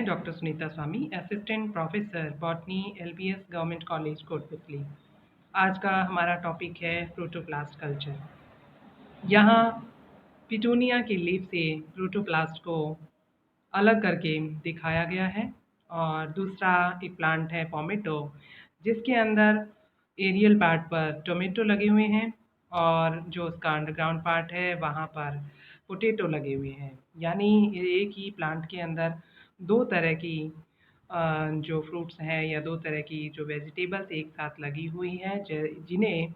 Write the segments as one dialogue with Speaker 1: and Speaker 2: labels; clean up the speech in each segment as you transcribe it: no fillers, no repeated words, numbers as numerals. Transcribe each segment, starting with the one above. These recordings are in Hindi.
Speaker 1: Doctor Sunita Swami, assistant professor botany, LBS government college Kotputli. आज का हमारा टॉपिक है प्रोटोप्लास्ट कल्चर। यहाँ पिटूनिया के लीफ से प्रोटोप्लास्ट को अलग करके दिखाया गया है। और दूसरा एक प्लांट है पोमेटो, जिसके अंदर एरियल पार्ट पर टोमेटो लगे हुए हैं और जो उसका अंडरग्राउंड पार्ट है वहाँ पर पोटैटो लगे हुए हैं। यानी एक ही प्लांट के अंदर दो तरह की जो फ्रूट्स हैं या दो तरह की जो वेजिटेबल्स एक साथ लगी हुई हैं, जिन्हें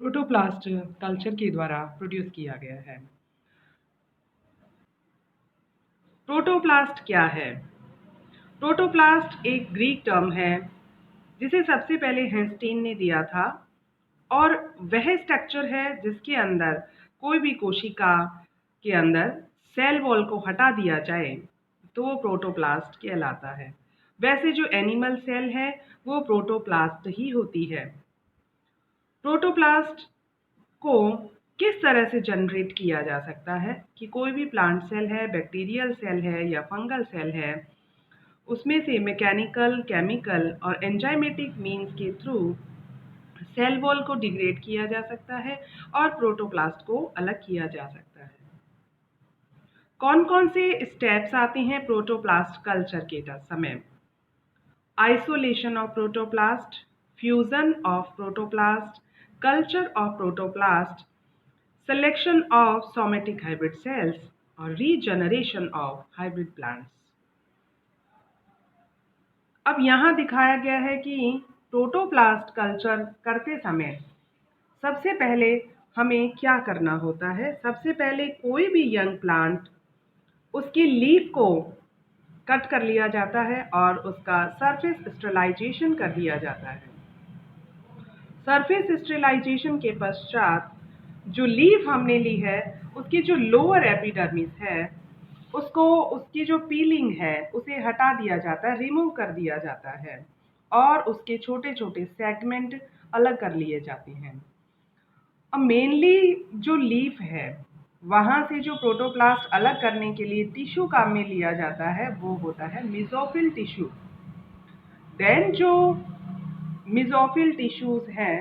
Speaker 1: प्रोटोप्लास्ट कल्चर के द्वारा प्रोड्यूस किया गया है। प्रोटोप्लास्ट क्या है? प्रोटोप्लास्ट एक ग्रीक टर्म है जिसे सबसे पहले हेंस्टीन ने दिया था, और वह स्ट्रक्चर है जिसके अंदर कोई भी कोशिका के अंदर सेल वॉल को हटा दिया जाए तो वो प्रोटोप्लास्ट कहलाता है। वैसे जो एनिमल सेल है वो प्रोटोप्लास्ट ही होती है। प्रोटोप्लास्ट को किस तरह से जनरेट किया जा सकता है कि कोई भी प्लांट सेल है, बैक्टीरियल सेल है या फंगल सेल है, उसमें से मैकेनिकल, केमिकल और एंजाइमेटिक मीन्स के थ्रू सेल वॉल को डिग्रेड किया जा सकता है और प्रोटोप्लास्ट को अलग किया जा सकता है। कौन कौन से स्टेप्स आते हैं प्रोटोप्लास्ट कल्चर के समय? Isolation of protoplast, fusion of protoplast, culture of protoplast, selection of somatic hybrid cells और रीजनरेशन ऑफ हाइब्रिड प्लांट्स। अब यहाँ दिखाया गया है कि प्रोटोप्लास्ट कल्चर करते समय सबसे पहले हमें क्या करना होता है। सबसे पहले कोई भी यंग प्लांट, उसकी लीफ को कट कर लिया जाता है और उसका सरफेस स्टेरिलाइजेशन कर दिया जाता है। सरफेस स्टेरिलाइजेशन के पश्चात जो लीफ हमने ली है उसकी जो लोअर एपिडर्मिस है उसको, उसकी जो पीलिंग है उसे हटा दिया जाता है, रिमूव कर दिया जाता है और उसके छोटे छोटे सेगमेंट अलग कर लिए जाते हैं। अब मेनली जो लीफ है वहाँ से जो प्रोटोप्लास्ट अलग करने के लिए टिश्यू काम में लिया जाता है वो होता है मेसोफिल टिश्यू। देन जो मेसोफिल टिश्यूज हैं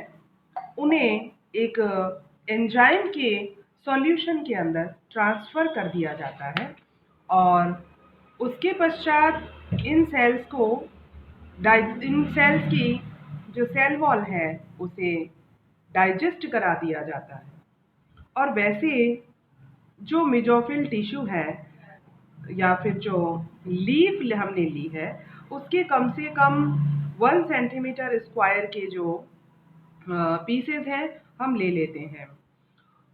Speaker 1: उन्हें एक एंजाइम के सॉल्यूशन के अंदर ट्रांसफ़र कर दिया जाता है और उसके पश्चात इन सेल्स की जो सेल वॉल है उसे डाइजेस्ट करा दिया जाता है। और वैसे जो मेसोफिल टिश्यू है या फिर जो लीफ हमने ली है उसके कम से कम 1 सेंटीमीटर स्क्वायर के जो पीसेस हैं हम ले लेते हैं।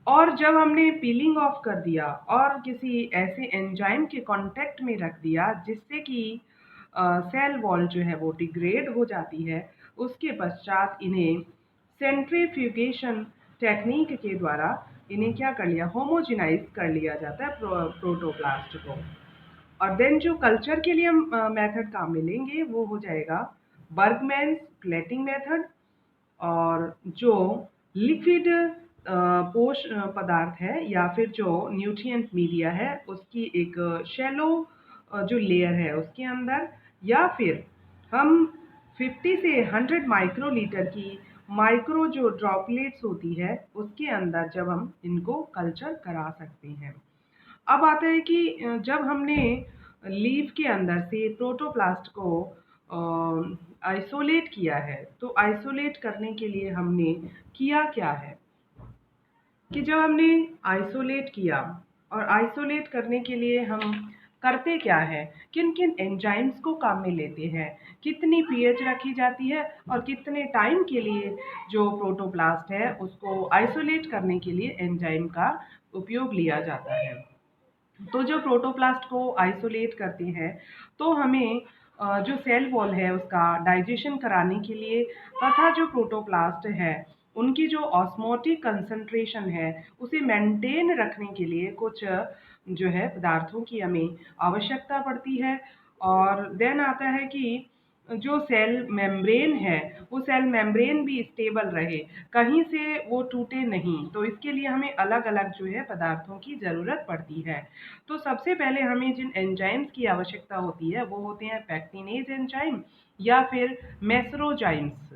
Speaker 1: और जब हमने पीलिंग ऑफ कर दिया और किसी ऐसे एंजाइम के कांटेक्ट में रख दिया जिससे कि सेल वॉल जो है वो डिग्रेड हो जाती है, उसके पश्चात इन्हें सेंट्रीफ्यूगेशन टेक्निक के द्वारा इन्हें क्या कर लिया, होमोजेनाइज कर लिया जाता है प्रोटोप्लास्ट को। और देन जो कल्चर के लिए हम मेथड काम में लेंगे वो हो जाएगा बर्गमैन्स प्लेटिंग मेथड, और जो लिक्विड पोष पदार्थ है या फिर जो न्यूट्रिएंट मीडिया है उसकी एक शैलो जो लेयर है उसके अंदर, या फिर हम 50 से 100 माइक्रोलीटर की माइक्रो जो ड्रॉपलेट्स होती है उसके अंदर जब हम इनको कल्चर करा सकते हैं। अब आता है कि जब हमने लीफ के अंदर से प्रोटोप्लास्ट को आइसोलेट किया है तो आइसोलेट करने के लिए हमने किया क्या है कि जब हमने आइसोलेट किया और आइसोलेट करने के लिए हम करते क्या है, किन किन एंजाइम्स को काम में लेते हैं, कितनी पीएच रखी जाती है और कितने टाइम के लिए जो प्रोटोप्लास्ट है उसको आइसोलेट करने के लिए एंजाइम का उपयोग लिया जाता है। तो जो प्रोटोप्लास्ट को आइसोलेट करते हैं तो हमें जो सेल वॉल है उसका डाइजेशन कराने के लिए तथा जो प्रोटोप्लास्ट है उनकी जो ऑस्मोटिक कंसंट्रेशन है उसे मेंटेन रखने के लिए कुछ जो है पदार्थों की हमें आवश्यकता पड़ती है। और देन आता है कि जो सेल मेम्ब्रेन है वो सेल मेम्ब्रेन भी स्टेबल रहे, कहीं से वो टूटे नहीं। तो इसके लिए हमें अलग अलग जो है पदार्थों की ज़रूरत पड़ती है। तो सबसे पहले हमें जिन एंजाइम्स की आवश्यकता होती है वो होते हैं पैक्टिनेज एंजाइम या फिर मेसरोजाइम्स।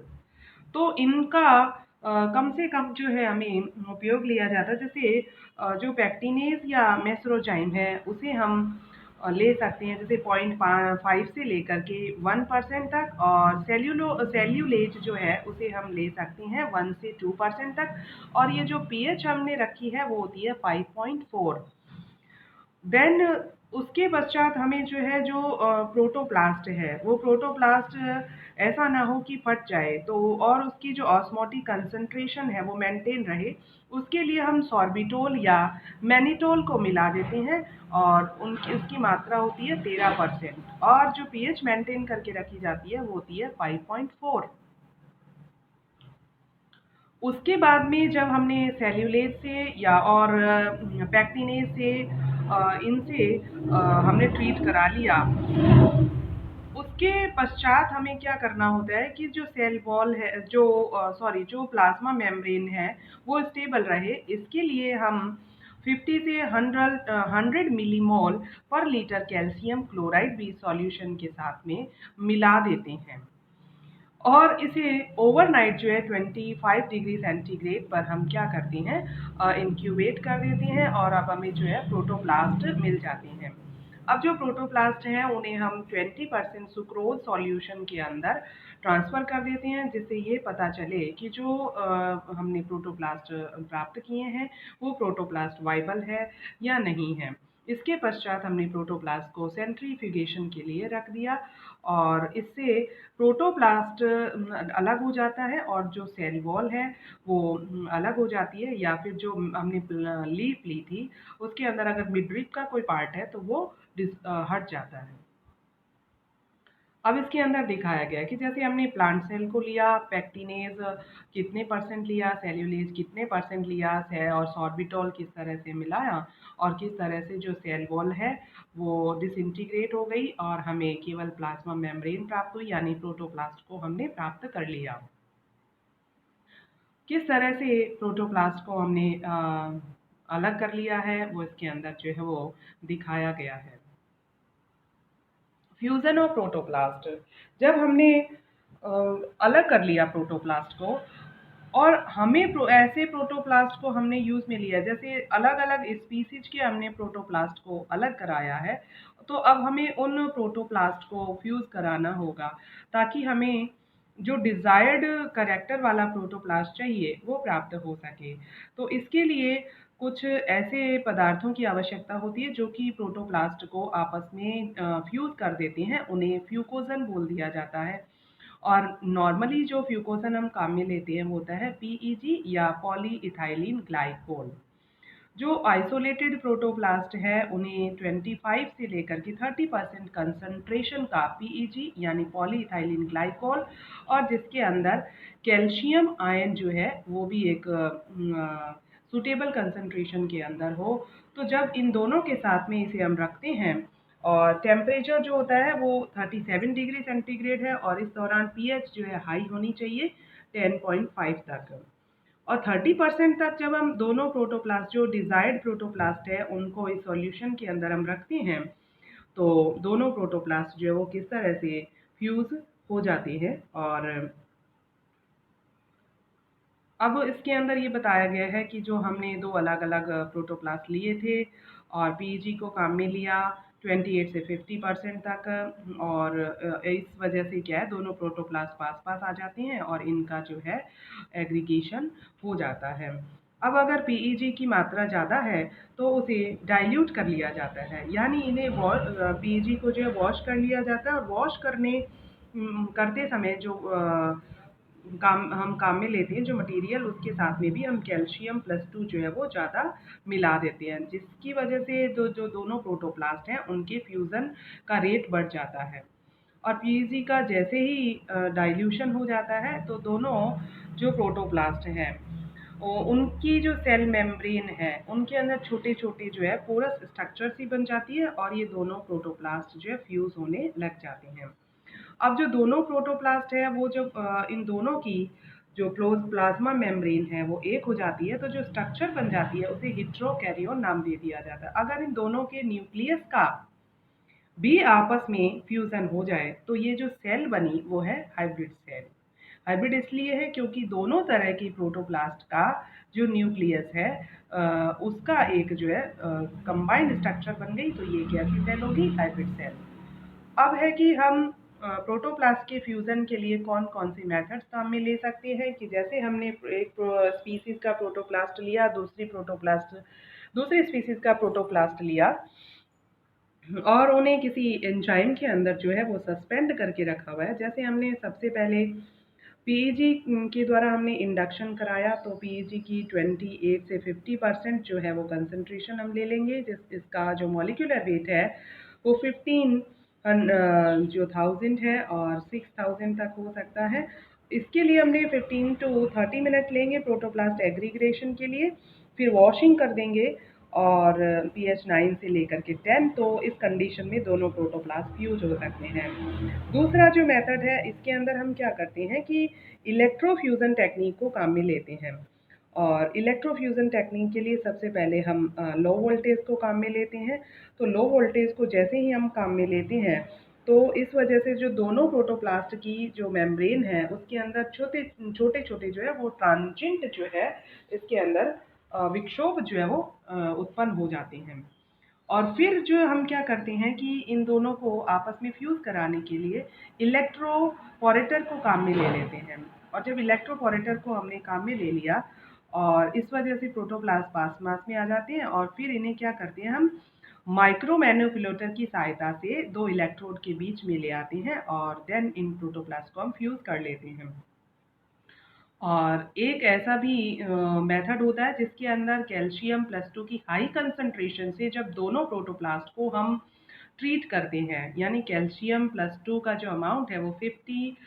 Speaker 1: तो इनका कम से कम जो है हमें उपयोग लिया जाता है। जैसे जो पैक्टिनेज या मेसरोजाइम है उसे हम ले सकते हैं जैसे 0.5 से लेकर के 1% तक, और सेल्यूलेज जो है उसे हम ले सकते हैं 1 से 2% तक, और ये जो पीएच हमने रखी है वो होती है 5.4। देन उसके पश्चात हमें जो है जो प्रोटोप्लास्ट है वो प्रोटोप्लास्ट ऐसा ना हो कि फट जाए, तो और उसकी जो ऑस्मोटिक कंसंट्रेशन है वो मेंटेन रहे, उसके लिए हम सॉर्बिटोल या मैनिटोल को मिला देते हैं, और उनकी उसकी मात्रा होती है 13%, और जो पीएच मेंटेन करके रखी जाती है वो होती है 5.4। उसके बाद में जब हमने सेल्यूलेज से या और पैक्टिनेज से इनसे हमने ट्रीट करा लिया, उसके पश्चात हमें क्या करना होता है कि जो सेल वॉल है जो जो प्लाज्मा मेम्ब्रेन है वो स्टेबल रहे, इसके लिए हम 50 से 100 मिलीमोल पर लीटर कैल्शियम क्लोराइड भी सॉल्यूशन के साथ में मिला देते हैं, और इसे ओवरनाइट जो है 25 डिग्री सेंटीग्रेड पर हम क्या करते हैं, इंक्यूबेट कर देते हैं, और अब हमें जो है प्रोटोप्लास्ट मिल जाते हैं। अब जो प्रोटोप्लास्ट हैं उन्हें हम 20% सुक्रोज सॉल्यूशन के अंदर ट्रांसफ़र कर देते हैं, जिससे ये पता चले कि जो हमने प्रोटोप्लास्ट प्राप्त किए हैं वो प्रोटोप्लास्ट वाइबल है या नहीं है। इसके पश्चात हमने प्रोटोप्लास्ट को सेंट्रीफ्यूगेशन के लिए रख दिया, और इससे प्रोटोप्लास्ट अलग हो जाता है, और जो सेल वॉल है वो अलग हो जाती है, या फिर जो हमने लीफ ली थी उसके अंदर अगर मिडरिप का कोई पार्ट है तो वो हट जाता है। अब इसके अंदर दिखाया गया है कि जैसे हमने प्लांट सेल को लिया, पैक्टिनेज कितने परसेंट लिया, सेल्यूलेज कितने परसेंट लिया, और सॉर्बिटॉल किस तरह से मिलाया, और किस तरह से जो सेल वॉल है वो डिसइंटीग्रेट हो गई और हमें केवल प्लाज्मा मेम्ब्रेन प्राप्त हुई, यानी प्रोटोप्लास्ट को हमने प्राप्त कर लिया। किस तरह से प्रोटोप्लास्ट को हमने अलग कर लिया है वो इसके अंदर जो है वो दिखाया गया है। फ्यूजन और प्रोटोप्लास्ट, जब हमने अलग कर लिया प्रोटोप्लास्ट को, और हमें ऐसे प्रोटोप्लास्ट को हमने यूज में लिया, जैसे अलग अलग स्पीसीज के हमने प्रोटोप्लास्ट को अलग कराया है, तो अब हमें उन प्रोटोप्लास्ट को फ्यूज कराना होगा ताकि हमें जो डिजायर्ड करेक्टर वाला प्रोटोप्लास्ट चाहिए वो प्राप्त हो सके। तो इसके लिए कुछ ऐसे पदार्थों की आवश्यकता होती है जो कि प्रोटोप्लास्ट को आपस में फ्यूज कर देते हैं, उन्हें फ्यूकोजन बोल दिया जाता है। और नॉर्मली जो फ्यूकोजन हम काम में लेते हैं वो होता है पीईजी या पॉलीइथाइलिन ग्लाइकोल। जो आइसोलेटेड प्रोटोप्लास्ट है उन्हें 25 से लेकर के 30% कंसंट्रेशन का पीईजी यानी पॉलीइथाइलिन ग्लाइकोल, और जिसके अंदर कैल्शियम आयन जो है वो भी एक सुटेबल कंसंट्रेशन के अंदर हो। तो जब इन दोनों के साथ में इसे हम रखते हैं, और टेम्परेचर जो होता है वो 37 डिग्री सेंटीग्रेड है, और इस दौरान पीएच जो है हाई होनी चाहिए 10.5 तक, और 30% तक जब हम दोनों प्रोटोप्लास्ट जो डिजायर्ड प्रोटोप्लास्ट है उनको इस सॉल्यूशन के अंदर हम रखते हैं, तो दोनों प्रोटोप्लास्ट जो है वो किस तरह से फ्यूज हो जाते हैं। और अब इसके अंदर ये बताया गया है कि जो हमने दो अलग अलग प्रोटोप्लास्ट लिए थे और पीईजी को काम में लिया 28 से 50% तक, और इस वजह से क्या है दोनों प्रोटोप्लास्ट पास पास आ जाते हैं और इनका जो है एग्रीगेशन हो जाता है। अब अगर पीईजी की मात्रा ज़्यादा है तो उसे डाइल्यूट कर लिया जाता है, यानी इन्हें पीईजी को जो है वॉश कर लिया जाता है, और वॉश करते समय जो काम में लेते हैं जो मटेरियल उसके साथ में भी हम कैल्शियम +2 जो है वो ज़्यादा मिला देते हैं, जिसकी वजह से जो दोनों प्रोटोप्लास्ट हैं उनके फ्यूज़न का रेट बढ़ जाता है। और पीईजी का जैसे ही डाइल्यूशन हो जाता है तो दोनों जो प्रोटोप्लास्ट हैं उनकी जो सेल मेम्ब्रेन है उनके अंदर छोटे छोटे जो है पोरस स्ट्रक्चर सी बन जाती है, और ये दोनों प्रोटोप्लास्ट जो है फ्यूज होने लग जाते हैं। अब जो दोनों प्रोटोप्लास्ट है वो जब इन दोनों की जो क्लोज प्लाज्मा मेम्ब्रेन है वो एक हो जाती है, तो जो स्ट्रक्चर बन जाती है उसे हेटेरोकैरियोन नाम दे दिया जाता है। अगर इन दोनों के न्यूक्लियस का भी आपस में फ्यूजन हो जाए तो ये जो सेल बनी वो है हाइब्रिड सेल। हाइब्रिड इसलिए है क्योंकि दोनों तरह की प्रोटोप्लास्ट का जो न्यूक्लियस है उसका एक जो है कंबाइंड स्ट्रक्चर बन गई, तो ये कैसी सेल होगी? Hybrid cell. अब है कि हम प्रोटोप्लास्ट के फ्यूजन के लिए कौन कौन से मेथड्स काम में ले सकते हैं, कि जैसे हमने एक स्पीसीज का प्रोटोप्लास्ट लिया, दूसरी स्पीसीज का प्रोटोप्लास्ट लिया और उन्हें किसी एंजाइम के अंदर जो है वो सस्पेंड करके रखा हुआ है। जैसे हमने सबसे पहले पीईजी के द्वारा हमने इंडक्शन कराया, तो पीईजी की 28 से 50% जो है वो कंसंट्रेशन हम ले लेंगे, इसका जो मॉलिक्यूलर वेट है वो 15,000 है और 6,000 तक हो सकता है। इसके लिए हमने 15 टू 30 मिनट लेंगे प्रोटोप्लास्ट एग्रीग्रेशन के लिए, फिर वॉशिंग कर देंगे और पीएच 9 से लेकर के 10, तो इस कंडीशन में दोनों प्रोटोप्लास्ट फ्यूज हो सकते हैं। दूसरा जो मेथड है इसके अंदर हम क्या करते हैं कि इलेक्ट्रोफ्यूजन टेक्निक को काम में लेते हैं, और इलेक्ट्रोफ्यूजन टेक्निक के लिए सबसे पहले हम लो वोल्टेज को काम में लेते हैं। तो लो वोल्टेज को जैसे ही हम काम में लेते हैं तो इस वजह से जो दोनों प्रोटोप्लास्ट की जो मेम्ब्रेन है उसके अंदर छोटे छोटे छोटे जो है वो ट्रांजिएंट जो है इसके अंदर विक्षोभ जो है वो उत्पन्न हो जाते हैं। और फिर जो हम क्या करते हैं कि इन दोनों को आपस में फ्यूज कराने के लिए इलेक्ट्रोपोरेटर को काम में ले लेते हैं। और जब इलेक्ट्रोपोरेटर को हमने काम में ले लिया और इस वजह से प्रोटोप्लास्ट पास मास में आ जाते हैं, और फिर इन्हें क्या करते हैं हम माइक्रो मैनिपुलेटर की सहायता से दो इलेक्ट्रोड के बीच में ले आते हैं और देन इन प्रोटोप्लास्ट को हम फ्यूज कर लेते हैं। और एक ऐसा भी मेथड होता है जिसके अंदर कैल्शियम प्लस 2 की हाई कंसंट्रेशन से जब दोनों प्रोटोप्लास्ट को हम ट्रीट करते हैं, यानी कैल्शियम प्लस 2 का जो अमाउंट है वो 50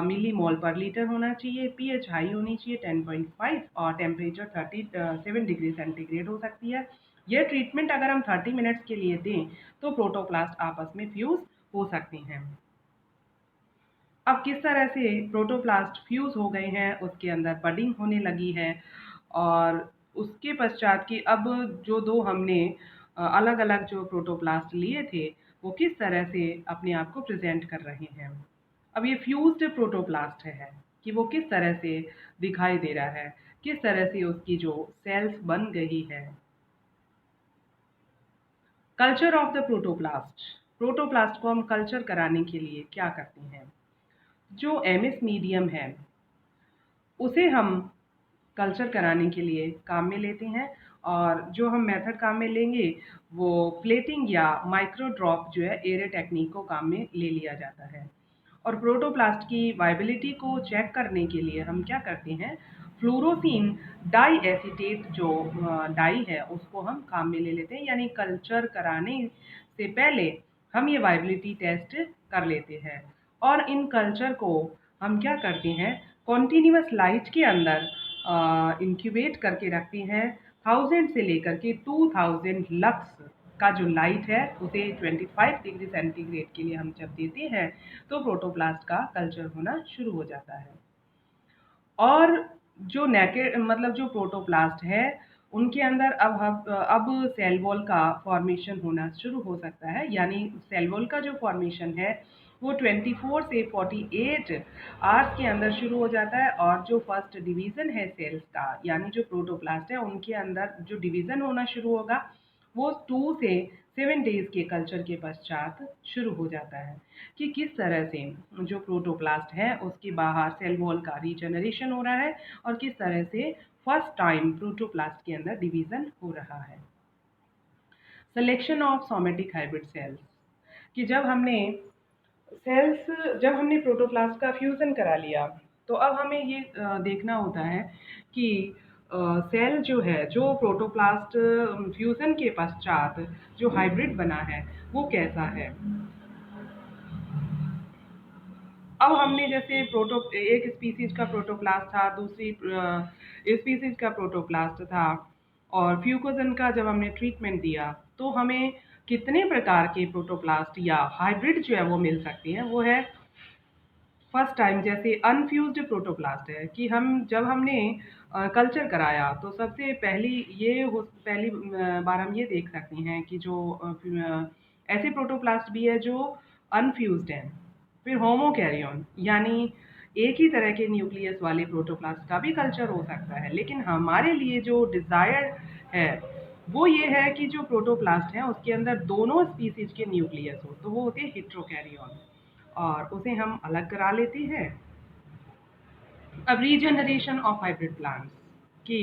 Speaker 1: मिली मोल पर लीटर होना चाहिए, पीएच हाई होनी चाहिए 10.5 और टेम्परेचर 37 डिग्री सेंटीग्रेड हो सकती है। यह ट्रीटमेंट अगर हम 30 मिनट्स के लिए दें तो प्रोटोप्लास्ट आपस में फ्यूज हो सकते हैं। अब किस तरह से प्रोटोप्लास्ट फ्यूज हो गए हैं, उसके अंदर बडिंग होने लगी है, और उसके पश्चात कि अब जो दो हमने अलग अलग जो प्रोटोप्लास्ट लिए थे वो किस तरह से अपने आप को प्रेजेंट कर रहे हैं। अब ये फ्यूज्ड प्रोटोप्लास्ट है कि वो किस तरह से दिखाई दे रहा है, किस तरह से उसकी जो सेल्स बन गई है। Culture of the protoplast. Protoplast को हम कल्चर कराने के लिए क्या करते हैं? जो एमएस मीडियम है उसे हम कल्चर कराने के लिए काम में लेते हैं, और जो हम मेथड काम में लेंगे वो प्लेटिंग या माइक्रो ड्रॉप जो है एरे टेक्निक को काम में ले लिया जाता है। और प्रोटोप्लास्ट की वाइबिलिटी को चेक करने के लिए हम क्या करते हैं, फ्लोरोसिन डाई एसीटेट जो डाई है उसको हम काम में ले लेते हैं, यानी कल्चर कराने से पहले हम ये वाइबिलिटी टेस्ट कर लेते हैं। और इन कल्चर को हम क्या करते हैं, कॉन्टिन्यूस लाइट के अंदर इंक्यूबेट करके रखते हैं। 1000 से लेकर के 2000 लक्स का जो लाइट है उसे 25 डिग्री सेंटीग्रेड के लिए हम जब देते हैं तो प्रोटोप्लास्ट का कल्चर होना शुरू हो जाता है। और जो नेकेड मतलब जो प्रोटोप्लास्ट है उनके अंदर अब सेल वॉल का फॉर्मेशन होना शुरू हो सकता है, यानी सेल वॉल का जो फॉर्मेशन है वो 24 से 48 आवर्स के अंदर शुरू हो जाता है। और जो फर्स्ट डिवीजन है सेल्स का, यानी जो प्रोटोप्लास्ट है उनके अंदर जो डिवीजन होना शुरू होगा वो 2 से 7 डेज के कल्चर के पश्चात शुरू हो जाता है, कि किस तरह से जो प्रोटोप्लास्ट है उसके बाहर सेल वॉल का रीजनरेशन हो रहा है और किस तरह से फर्स्ट टाइम प्रोटोप्लास्ट के अंदर डिवीजन हो रहा है। Selection of somatic hybrid cells, कि जब हमने प्रोटोप्लास्ट का फ्यूजन करा लिया तो अब हमें ये देखना होता है कि सेल जो है जो प्रोटोप्लास्ट फ्यूजन के पश्चात जो हाइब्रिड बना है वो कैसा है। अब हमने जैसे प्रोटो एक स्पीसीज का प्रोटोप्लास्ट था, दूसरी स्पीसीज का प्रोटोप्लास्ट था, और फ्यूकोजन का जब हमने ट्रीटमेंट दिया तो हमें कितने प्रकार के प्रोटोप्लास्ट या हाइब्रिड जो है वो मिल सकते हैं, वो है फर्स्ट टाइम जैसे अनफ्यूज्ड प्रोटोप्लास्ट है कि जब हमने कल्चर कराया तो सबसे पहली बार हम ये देख सकते हैं कि ऐसे प्रोटोप्लास्ट भी है जो अनफ्यूज्ड हैं। फिर होमोकैरियन यानी एक ही तरह के न्यूक्लियस वाले प्रोटोप्लास्ट का भी कल्चर हो सकता है, लेकिन हमारे लिए जो डिज़ायर है वो ये है कि जो प्रोटोप्लास्ट है उसके अंदर दोनों स्पीसीज के न्यूक्लियस हो, तो वो होते हैं हेट्रोकैरियन और उसे हम अलग करा लेते हैं। अब रीजनरेशन ऑफ हाइब्रिड प्लांट्स कि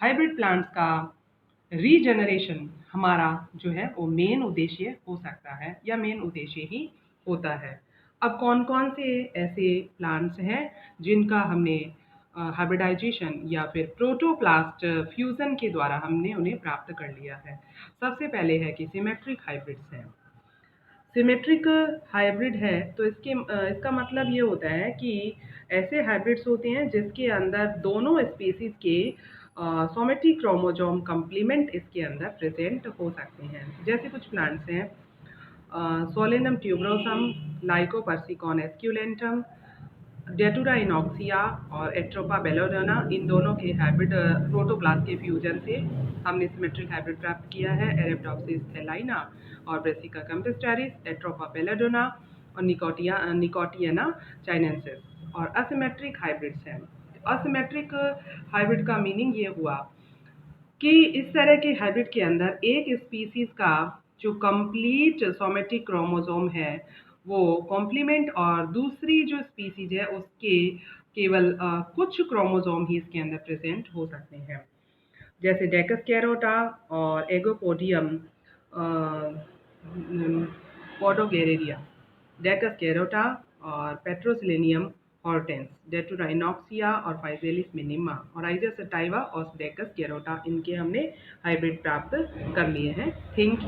Speaker 1: हाइब्रिड प्लांट्स का रीजनरेशन हमारा जो है वो मेन उद्देश्य हो सकता है या मेन उद्देश्य ही होता है। अब कौन कौन से ऐसे प्लांट्स हैं जिनका हमने हाइब्रिडाइजेशन या फिर प्रोटोप्लास्ट फ्यूजन के द्वारा हमने उन्हें प्राप्त कर लिया है। सबसे पहले है कि सिमेट्रिक हाइब्रिड्स हैं। सिमेट्रिक हाइब्रिड है तो इसका मतलब ये होता है कि ऐसे हाइब्रिड्स होते हैं जिसके अंदर दोनों स्पीसीज के सोमेटिक क्रोमोसोम कंप्लीमेंट इसके अंदर प्रेजेंट हो सकते हैं। जैसे कुछ प्लांट्स हैं सोलेनम ट्यूबरोसम, लाइकोपर्सिकॉन एस्क्यूलेंटम, डेटुरा इनॉक्सिया और एट्रोपा बेलोडोना, इन दोनों के हाइब्रिड प्रोटोप्लास्ट के फ्यूजन से हमने सिमेट्रिक हाइब्रिड प्राप्त किया है। एरेप्टोप्सिस थैलाइना और ब्रेसिका कैम्पेस्टारिस, एट्रोपा बेलोडोना और निकोटियाना चाइनेंसिस। और असिमेट्रिक हाइब्रिड्स हैं। असिमेट्रिक हाइब्रिड का मीनिंग ये हुआ कि इस तरह के हाइब्रिड के अंदर एक स्पीसीज का जो कंप्लीट सोमेटिक क्रोमोसोम है वो कॉम्प्लीमेंट और दूसरी जो स्पीसीज है उसके केवल कुछ क्रोमोसोम ही इसके अंदर प्रेजेंट हो सकते हैं। जैसे डेकस कैरोटा और एगोपोडियम पोडोगेरेरिया, डेकस कैरोटा और पेट्रोसिलेनियम हॉर्टेंस, डेटुराइनॉक्सिया और फाइजेलिस मिनिमा और आइजस सटाइवा और डेकस कैरोटा, इनके हमने हाइब्रिड प्राप्त कर लिए हैं। Thank you.